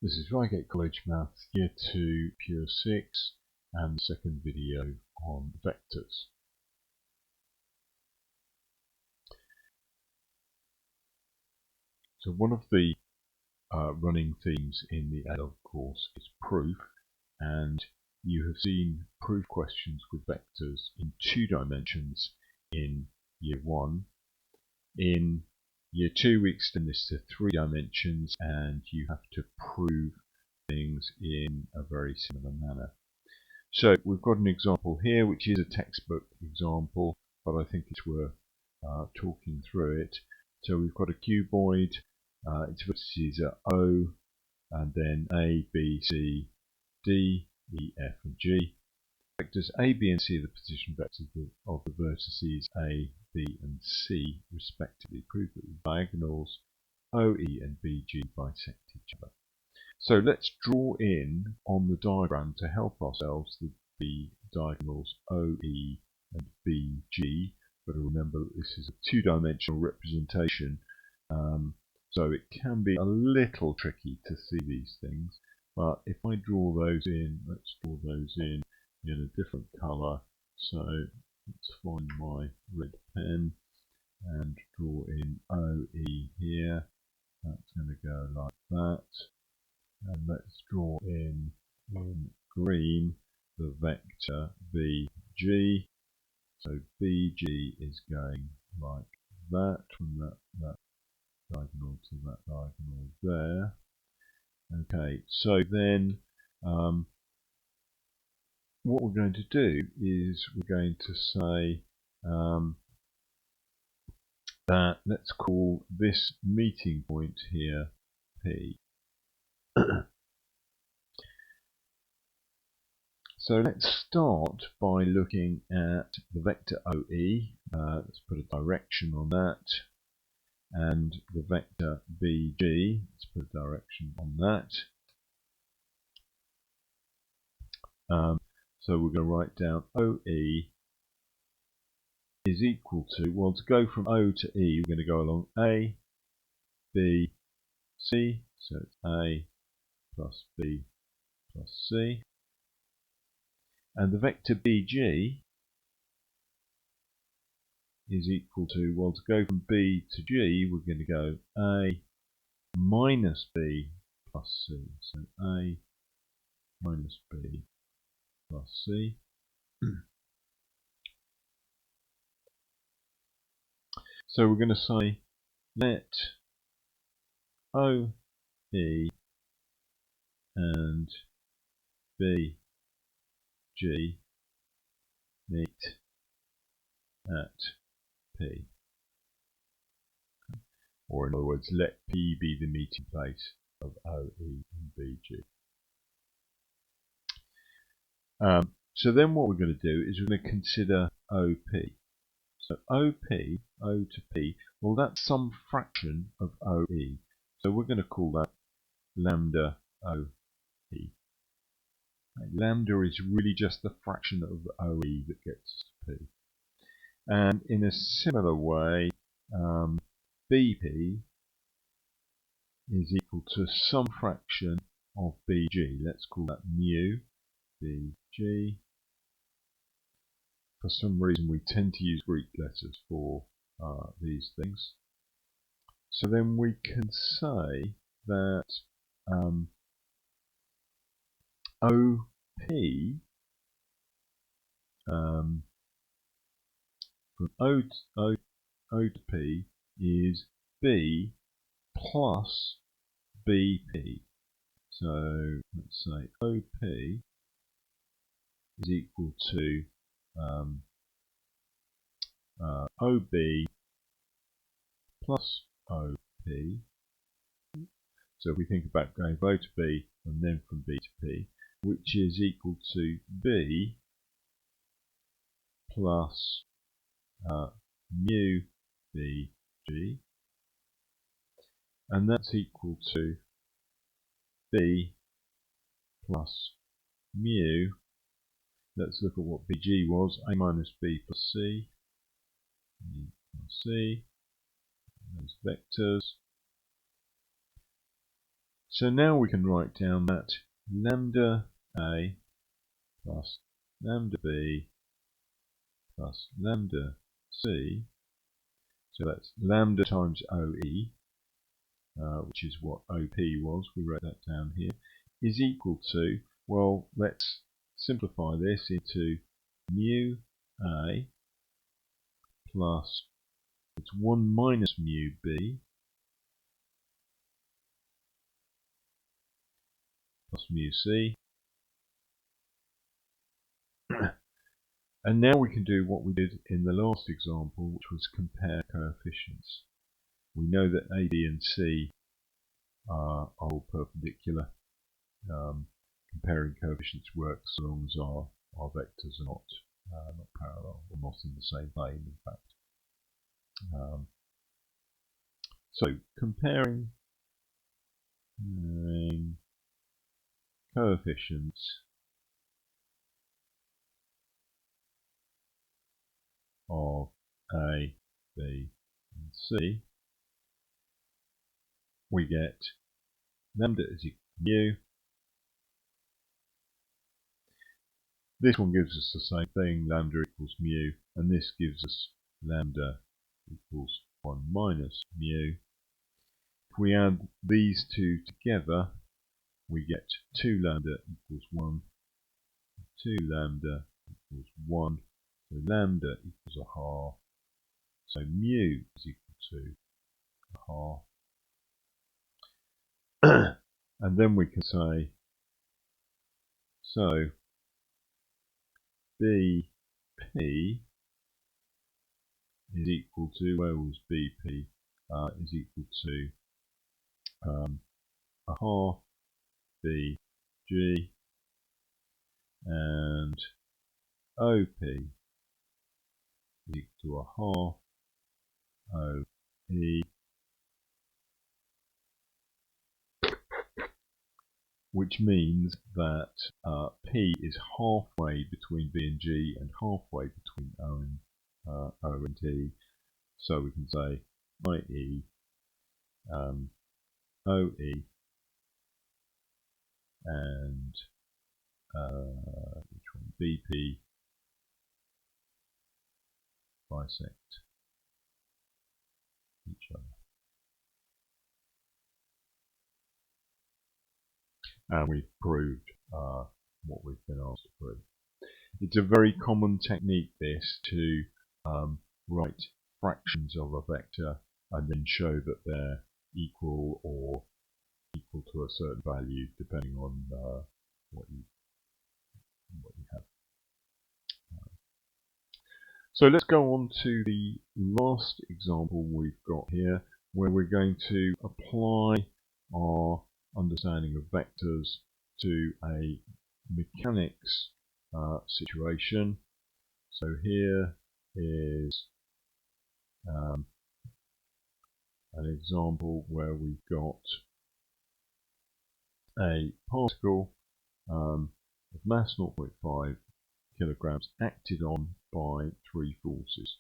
This is Reigate College Maths Year 2 Pure 6 and the second video on vectors. So one of the running themes in the adult course is proof, and you have seen proof questions with vectors in 2 dimensions in Year 1. In Year 2 we extend this to 3 dimensions and you have to prove things in a very similar manner. So we've got an example here which is a textbook example, but I think it's worth talking through it. So we've got a cuboid, its vertices are O, and then A, B, C, D, E, F and G. Vectors A, B and C are the position vectors of the vertices A, B and C respectively. Prove that the diagonals O, E and B, G bisect each other. So let's draw in on the diagram to help ourselves the diagonals O, E and B, G. But remember that this is a 2-dimensional representation, so it can be a little tricky to see these things. But if I draw those in, let's draw those in a different colour. So let's find my red pen and draw in OE here. That's going to go like that. And let's draw in green the vector BG. So BG is going like that, from that diagonal to that diagonal there. Okay, so then what we're going to do is we're going to say that let's call this meeting point here P. So let's start by looking at the vector OE. Let's put a direction on that. And the vector BG, let's put a direction on that. So we're going to write down OE is equal to, well, to go from O to E, we're going to go along A, B, C. So it's A plus B plus C. And the vector BG is equal to, well, to go from B to G, we're going to go A minus B plus C. So A minus B plus C. So we're going to say let OE and BG meet at P. Or in other words, let P be the meeting place of OE and BG. So then what we're going to do is we're going to consider OP. So OP, O to P, well, that's some fraction of OE. So we're going to call that lambda OE. Lambda is really just the fraction of OE that gets us to P. And in a similar way, BP is equal to some fraction of BG. Let's call that mu BG. For some reason we tend to use Greek letters for these things. So then we can say that OP from O to P is B plus BP. So let's say OP is equal to OB plus OP. So if we think about going from O to B and then from B to P, which is equal to B plus mu BG, and that's equal to B plus mu. Let's look at what BG was, A minus B plus C, B plus C, those vectors. So now we can write down that lambda A plus lambda B plus lambda C, so that's lambda times OE, which is what OP was, we wrote that down here, is equal to, well, let's simplify this into mu A plus, it's 1 minus mu B plus mu C. And now we can do what we did in the last example, which was compare coefficients. We know that A, B and C are all perpendicular. Comparing coefficients works so long as our vectors are not parallel, or not in the same plane, in fact. So comparing coefficients of A, B and C, we get lambda is equal to mu. This one gives us the same thing, lambda equals mu, and this gives us lambda equals 1 minus mu. If we add these two together, we get 2 lambda equals 1, 2 lambda equals 1, so lambda equals a half, so mu is equal to a half. And then we can say, so BP is equal to, where was BP, is equal to a half BG, and OP is equal to a half OE, which means that P is halfway between B and G and halfway between O and T. So we can say i.e. OE and which one? BP bisect each other. And we've proved what we've been asked to prove. It's a very common technique, this, to write fractions of a vector and then show that they're equal or equal to a certain value, depending on what you have. So let's go on to the last example we've got here, where we're going to apply our understanding of vectors to a mechanics situation. So here is an example where we've got a particle of mass 0.5 kilograms acted on by 3 forces.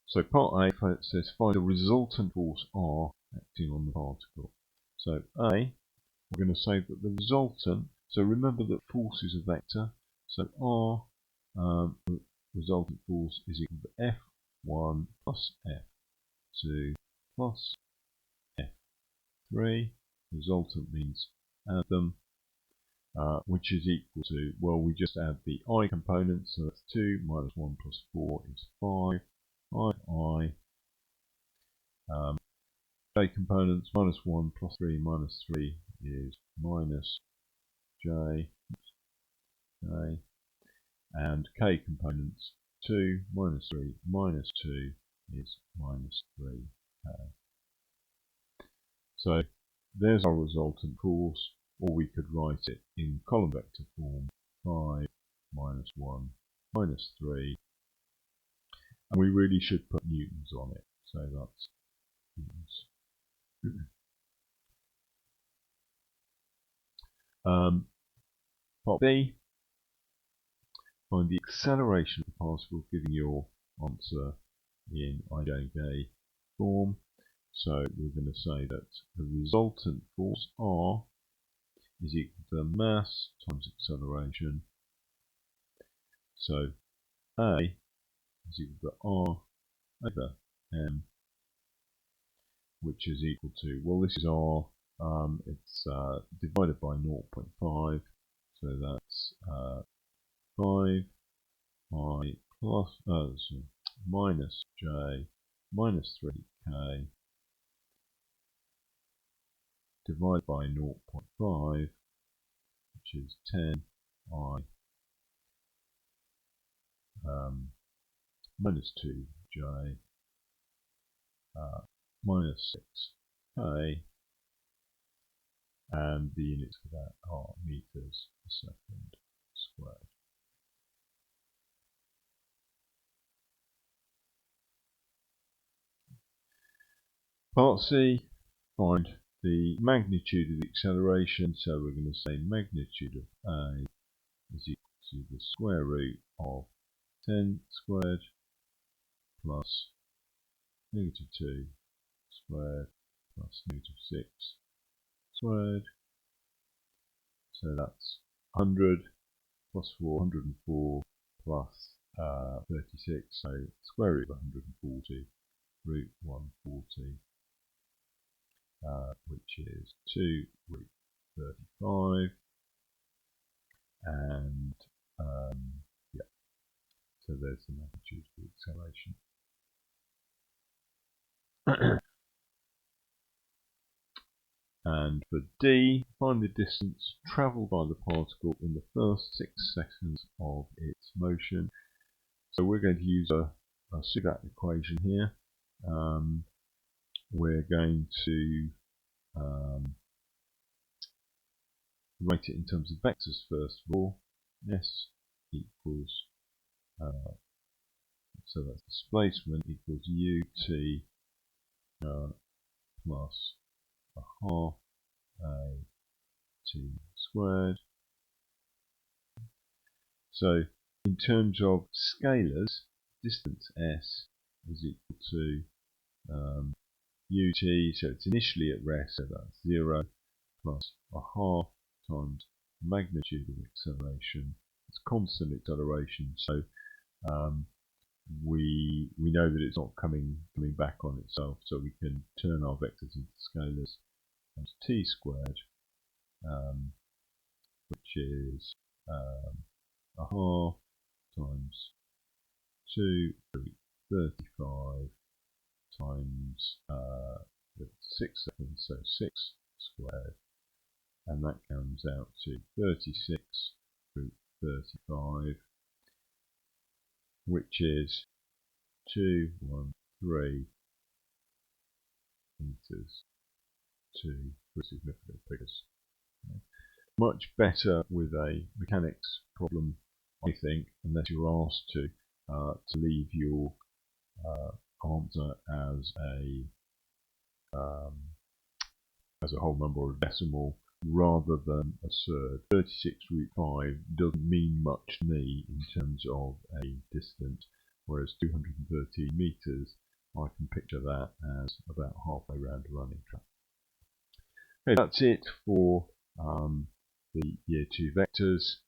So part A says find a resultant force R acting on the particle. So A, we're going to say that the resultant, so remember that force is a vector, so R resultant force is equal to F1 plus F2 plus F3. Resultant means add them, which is equal to, well, we just add the I components, so that's 2 minus 1 plus 4 is 5. 5I. J components, minus 1 plus 3 minus 3 is minus J. And K components, 2 minus 3 minus 2 is minus 3K. So there's our resultant force, or we could write it in column vector form, 5 minus 1 minus 3, and we really should put newtons on it, so that's newtons. Part B, find the acceleration of the particle, giving your answer in ij and k form. So we're going to say that the resultant force R is equal to the mass times acceleration. So A is equal to R over M, which is equal to, well, this is R, it's divided by 0.5, so that's 5 I plus, minus J minus 3K divided by 0.5, which is 10 I minus 2J minus 6K, and the units for that are meters per second squared. Part C, find the magnitude of the acceleration, so we're going to say magnitude of A is equal to the square root of 10 squared plus negative 2 squared plus negative 6 squared. So that's 100 plus 4, 104 plus 36, so square root of 140, root 140, which is 2 root 35, and yeah, so there's the magnitude of the acceleration. And for D, find the distance travelled by the particle in the first 6 seconds of its motion. So we're going to use a Sudat equation here. We're going to write it in terms of vectors first of all. S equals, so that's displacement equals ut plus a half a t squared. So in terms of scalars, distance s is equal to ut, so it's initially at rest, so that's 0, plus a half times magnitude of acceleration. It's constant acceleration, so we know that it's not coming back on itself, so we can turn our vectors into scalars. Times t squared, which is a half times 2 root 35 times 6 seconds, so 6 squared, and that comes out to 36 root 35, which is 213 meters to significant figures. Much better with a mechanics problem, I think, unless you're asked to leave your answer as a whole number or a decimal rather than a surd. 36 root 5 doesn't mean much to me in terms of a distance, whereas 213 meters, I can picture that as about halfway around a running track. Okay, that's it for the Year 2 vectors.